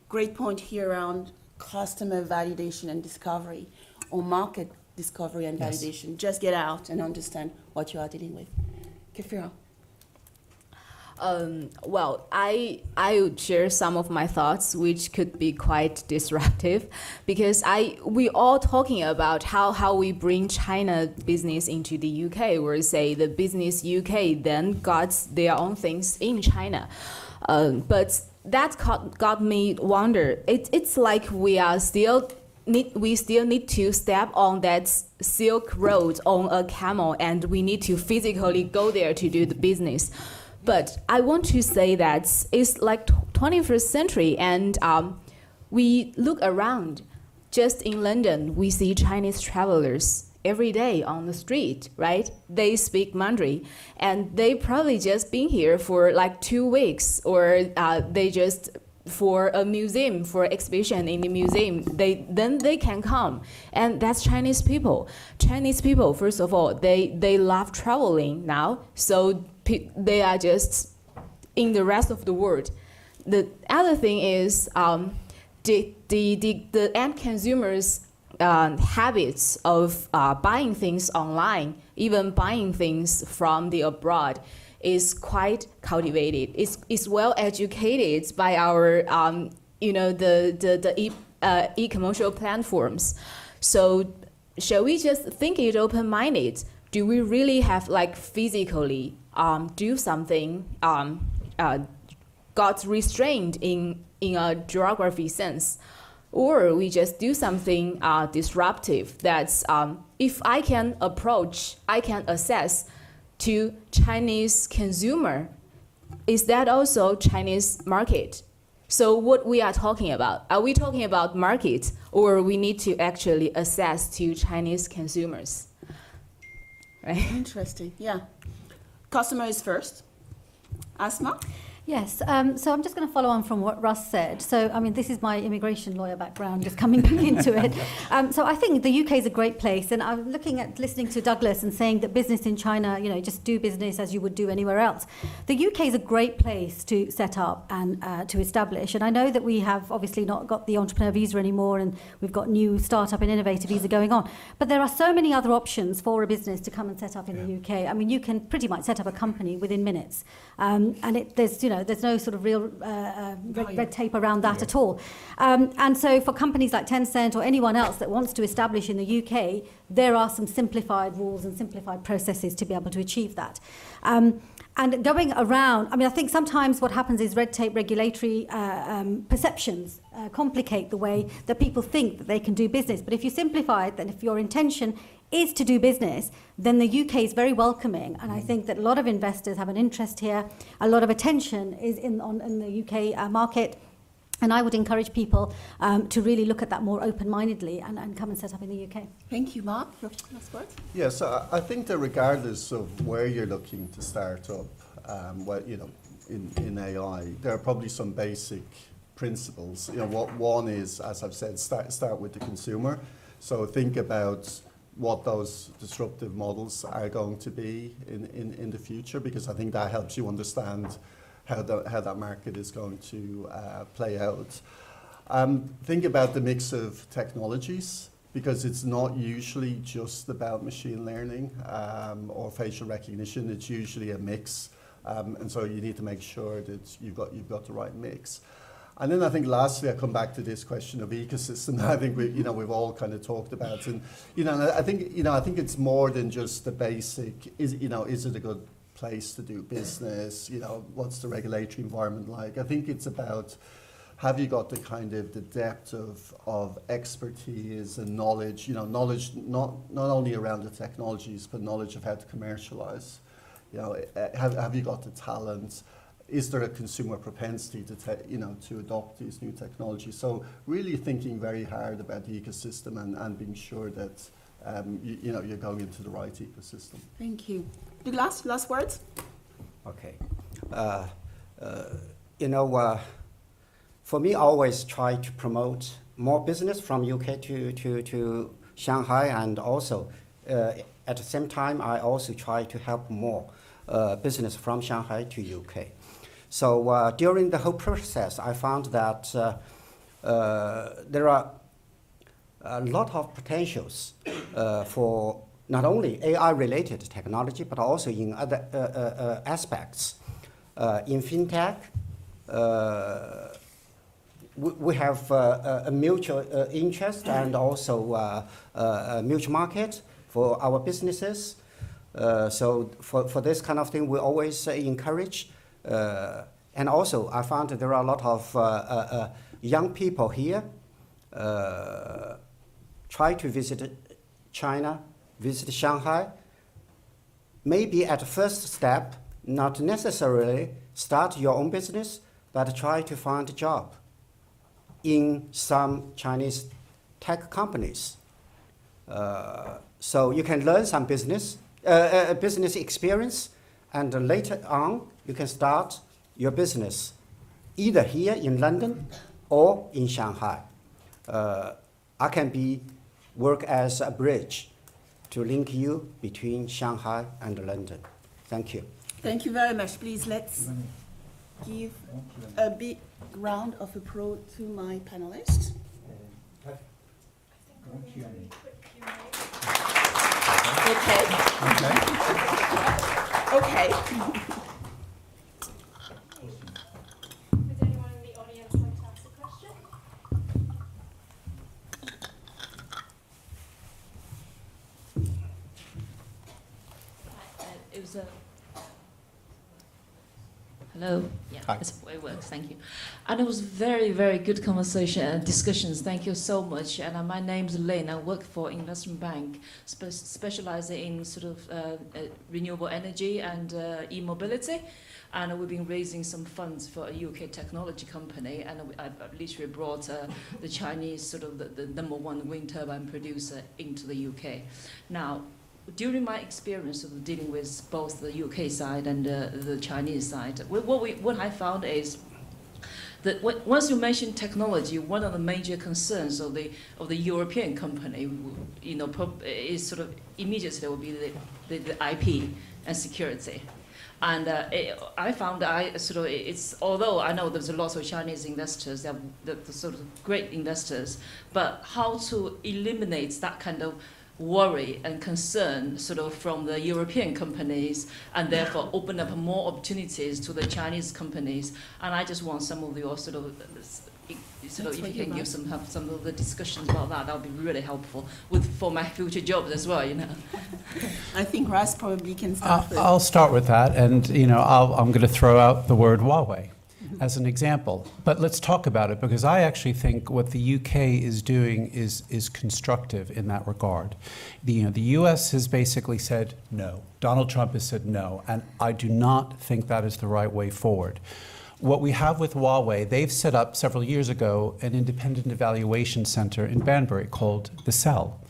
Great point here around customer validation and discovery, or market discovery and validation. Yes. Just get out and understand what you are dealing with. Kefirah. Well, I would share some of my thoughts, which could be quite disruptive, because we all talking about how we bring China business into the UK, or say the business UK then got their own things in China, but that got me wonder. It's like we still need to step on that Silk Road on a camel, and we need to physically go there to do the business. But I want to say that it's like 21st century, and we look around. Just in London, we see Chinese travelers every day on the street, right? They speak Mandarin, and they probably just been here for like 2 weeks, or they just for a museum, for exhibition in the museum, then they can come. And that's Chinese people. Chinese people, first of all, they love traveling now, so they are just in the rest of the world. The other thing is the end consumers' habits of buying things online, even buying things from the abroad, is quite cultivated. It's well educated by our the e-commercial platforms. So shall we just think it open-minded? Do we really have like physically do something got restrained in a geography sense, or we just do something disruptive that's if I can approach, I can assess to Chinese consumer, is that also Chinese market? So what we are talking about, are we talking about market, or we need to actually assess to Chinese consumers? Right? Interesting, yeah. Customer is first. Asma? Yes, so I'm just going to follow on from what Russ said. So, I mean, this is my immigration lawyer background, just coming back into it. So I think the UK is a great place, and I'm listening to Douglas and saying that business in China, you know, just do business as you would do anywhere else. The UK is a great place to set up and to establish, and I know that we have obviously not got the entrepreneur visa anymore, and we've got new startup and innovator visa going on, but there are so many other options for a business to come and set up in the UK. I mean, you can pretty much set up a company within minutes, and there's no sort of real red tape around that at all. And so for companies like Tencent or anyone else that wants to establish in the UK, there are some simplified rules and simplified processes to be able to achieve that. And going around, I mean, I think sometimes what happens is red tape regulatory perceptions complicate the way that people think that they can do business. But if you simplify it, then if your intention is to do business, then the UK is very welcoming. And I think that a lot of investors have an interest here. A lot of attention is in the UK market. And I would encourage people to really look at that more open-mindedly and come and set up in the UK. Thank you, Mark. Your last word? Yes, I think that regardless of where you're looking to start up, in AI, there are probably some basic principles. You know, what one is, as I've said, start with the consumer. So think about what those disruptive models are going to be in the future, because I think that helps you understand how that market is going to play out. Think about the mix of technologies, because it's not usually just about machine learning or facial recognition. It's usually a mix, and so you need to make sure that you've got the right mix. And then I think lastly, I come back to this question of ecosystem that I think we've all kind of talked about, and I think it's more than just the basic. Is it a good place to do business? What's the regulatory environment like? I think it's about, have you got the kind of the depth of expertise and knowledge? Knowledge not only around the technologies, but knowledge of how to commercialize. Have you got the talent? Is there a consumer propensity to adopt these new technologies? So really thinking very hard about the ecosystem and being sure that you're going into the right ecosystem. Thank you. Douglas, last words? Okay. For me, I always try to promote more business from UK to Shanghai, and also at the same time, I also try to help more business from Shanghai to UK. So during the whole process, I found that there are a lot of potentials for not only AI-related technology, but also in other aspects. In fintech, we have a mutual interest and also a mutual market for our businesses. So for this kind of thing, we always encourage. And also, I found that there are a lot of young people here try to visit China, visit Shanghai. Maybe at the first step, not necessarily start your own business, but try to find a job in some Chinese tech companies. So you can learn some business experience, and later on, you can start your business either here in London or in Shanghai. I can work as a bridge to link you between Shanghai and London. Thank you. Thank you very much. Please, let's give a big round of applause to my panelists. Okay. Would anyone in the audience like to ask a question? It was a... Hello? Yeah, Hi. it works, thank you. And it was very, very good conversation and discussions. Thank you so much. And my name's Lynn. I work for investment bank, specializing in sort of renewable energy and e-mobility. And we've been raising some funds for a UK technology company. And I've literally brought the Chinese sort of the number one wind turbine producer into the UK. Now, during my experience of dealing with both the UK side and the Chinese side, what I found is that once you mention technology, one of the major concerns of the European company, is sort of immediately will be the IP and security. And I found although I know there's a lot of Chinese investors, they're the sort of great investors, but how to eliminate that kind of worry and concern sort of from the European companies and therefore open up more opportunities to the Chinese companies. And I just want some of your if you can have some of the discussions about that would be really helpful for my future jobs as well, I think Russ probably can start with. I'll start with that, and I'm going to throw out the word Huawei as an example. But let's talk about it, because I actually think what the UK is doing is constructive in that regard. The US has basically said no. Donald Trump has said no, and I do not think that is the right way forward. What we have with Huawei, they've set up several years ago an independent evaluation center in Banbury called the Cell.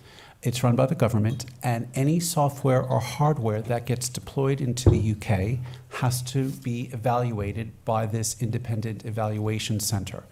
It's run by the government, and any software or hardware that gets deployed into the UK has to be evaluated by this independent evaluation center.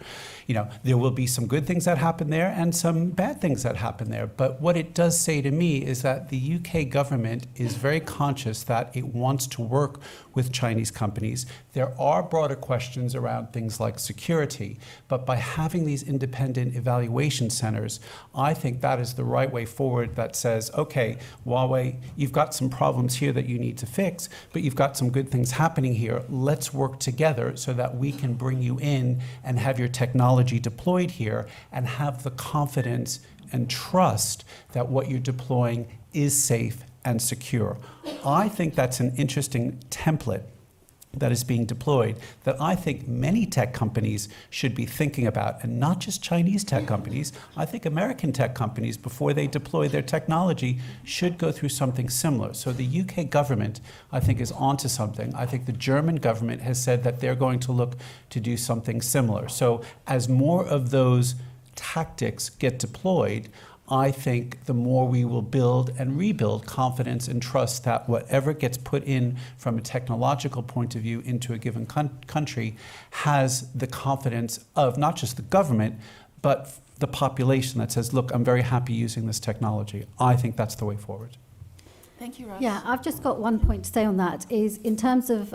There will be some good things that happen there and some bad things that happen there. But what it does say to me is that the UK government is very conscious that it wants to work with Chinese companies. There are broader questions around things like security, but by having these independent evaluation centers, I think that is the right way forward, that says, okay, Huawei, you've got some problems here that you need to fix, but you've got some good things happening here. Let's work together so that we can bring you in and have your technology deployed here and have the confidence and trust that what you're deploying is safe and secure. I think that's an interesting template that is being deployed that I think many tech companies should be thinking about, and not just Chinese tech companies. I think American tech companies, before they deploy their technology, should go through something similar. So the UK government, I think, is onto something. I think the German government has said that they're going to look to do something similar. So as more of those tactics get deployed, I think the more we will build and rebuild confidence and trust that whatever gets put in from a technological point of view into a given country has the confidence of not just the government, but the population that says, look, I'm very happy using this technology. I think that's the way forward. Thank you, Russ. Yeah, I've just got one point to say on that, is in terms of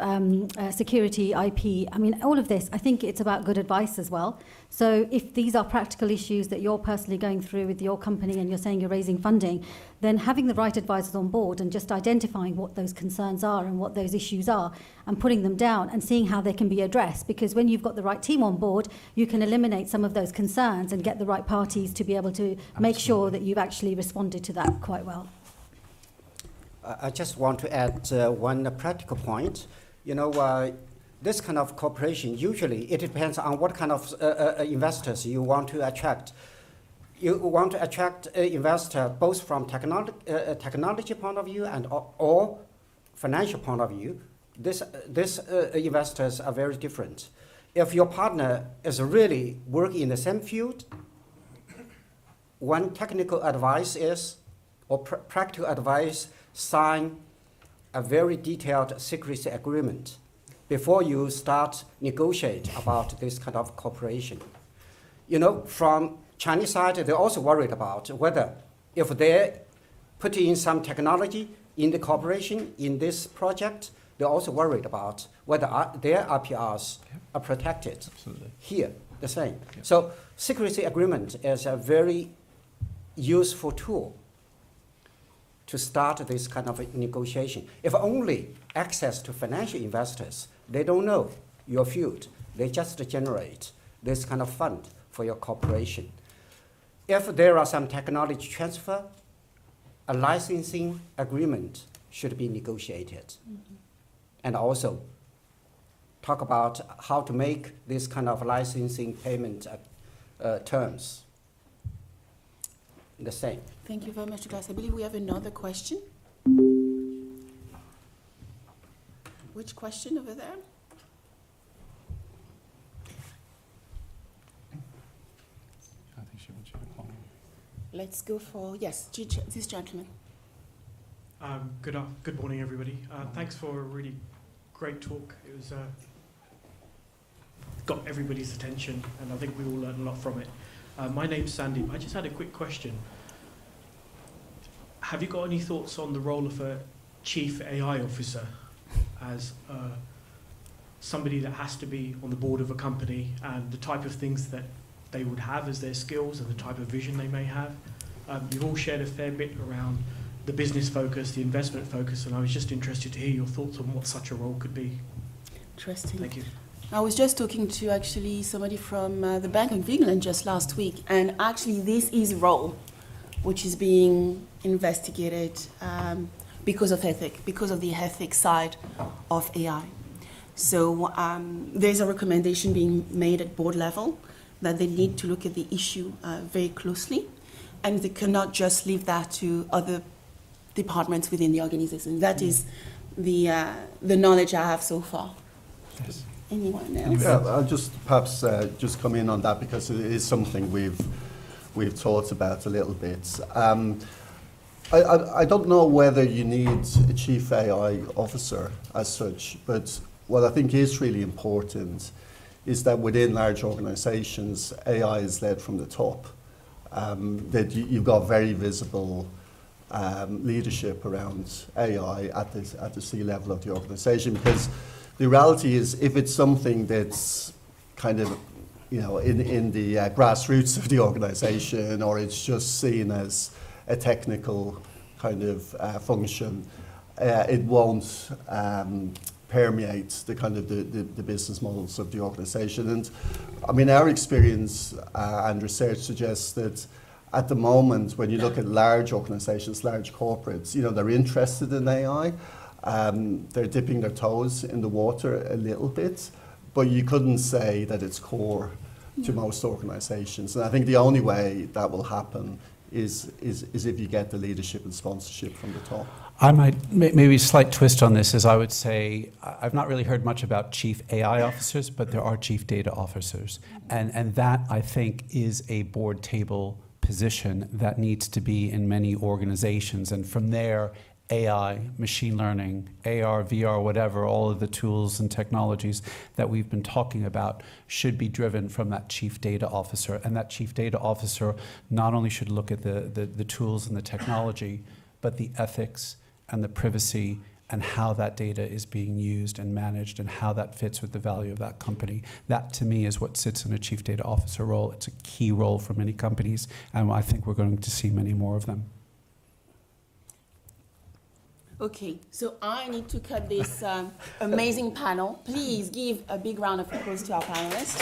security, IP, all of this, I think it's about good advice as well. So if these are practical issues that you're personally going through with your company and you're saying you're raising funding, then having the right advisors on board and just identifying what those concerns are and what those issues are and putting them down and seeing how they can be addressed. Because when you've got the right team on board, you can eliminate some of those concerns and get the right parties to be able to make sure that you've actually responded to that quite well. I just want to add one practical point. This kind of cooperation, usually it depends on what kind of investors you want to attract. You want to attract an investor both from technology point of view and or financial point of view. These investors are very different. If your partner is really working in the same field, one technical advice is, or practical advice, sign a very detailed secrecy agreement before you start negotiate about this kind of cooperation. From Chinese side, they're also worried about whether if they put in some technology in the cooperation in this project, they're also worried about whether their IPRs are protected. Absolutely. Here, the same. Yeah. So secrecy agreement is a very useful tool to start this kind of a negotiation. If only access to financial investors, they don't know your field. They just generate this kind of fund for your corporation. If there are some technology transfer, a licensing agreement should be negotiated. Mm-hmm. And also talk about how to make this kind of licensing payment terms the same. Thank you very much, Douglas. I believe we have another question. Which question over there? I think she wants you to call. Let's go for, yes, this gentleman. Good morning, everybody. Thanks for a really great talk. It was got everybody's attention, and I think we all learned a lot from it. My name's Sandy. I just had a quick question. Have you got any thoughts on the role of a chief AI officer as somebody that has to be on the board of a company, and the type of things that they would have as their skills and the type of vision they may have? You've all shared a fair bit around the business focus, the investment focus, and I was just interested to hear your thoughts on what such a role could be. Interesting. Thank you. I was just talking to actually somebody from the Bank of England just last week, and actually this is a role which is being investigated because of the ethics side of AI. So there's a recommendation being made at board level that they need to look at the issue very closely, and they cannot just leave that to other departments within the organization. That is the knowledge I have so far. Yes. Anyone else? Yeah, I'll just perhaps just come in on that because it is something we've talked about a little bit. I don't know whether you need a chief AI officer as such, but what I think is really important is that within large organizations, AI is led from the top. That you've got very visible leadership around AI at the C-level of the organization, because the reality is if it's something that's kind of in the grassroots of the organization, or it's just seen as a technical kind of function, it won't permeate the kind of the business models of the organization. And I mean, our experience and research suggests that at the moment, when you look at large organizations, large corporates, they're interested in AI. They're dipping their toes in the water a little bit, but you couldn't say that it's core to most organizations. And I think the only way that will happen is if you get the leadership and sponsorship from the top. I might, maybe a slight twist on this is I would say, I've not really heard much about chief AI officers, but there are chief data officers. And that, I think, is a board table position that needs to be in many organizations. And from there, AI, machine learning, AR, VR, whatever, all of the tools and technologies that we've been talking about should be driven from that chief data officer. And that chief data officer not only should look at the tools and the technology, but the ethics and the privacy and how that data is being used and managed and how that fits with the value of that company. That, to me, is what sits in a chief data officer role. It's a key role for many companies, and I think we're going to see many more of them. Okay, so I need to cut this amazing panel. Please give a big round of applause to our panelists.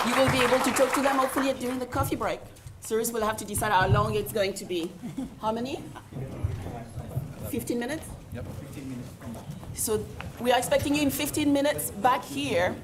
You will be able to talk to them hopefully during the coffee break. Cyrus will have to decide how long it's going to be. How many? 15 minutes? Yep, 15 minutes. So we are expecting you in 15 minutes back here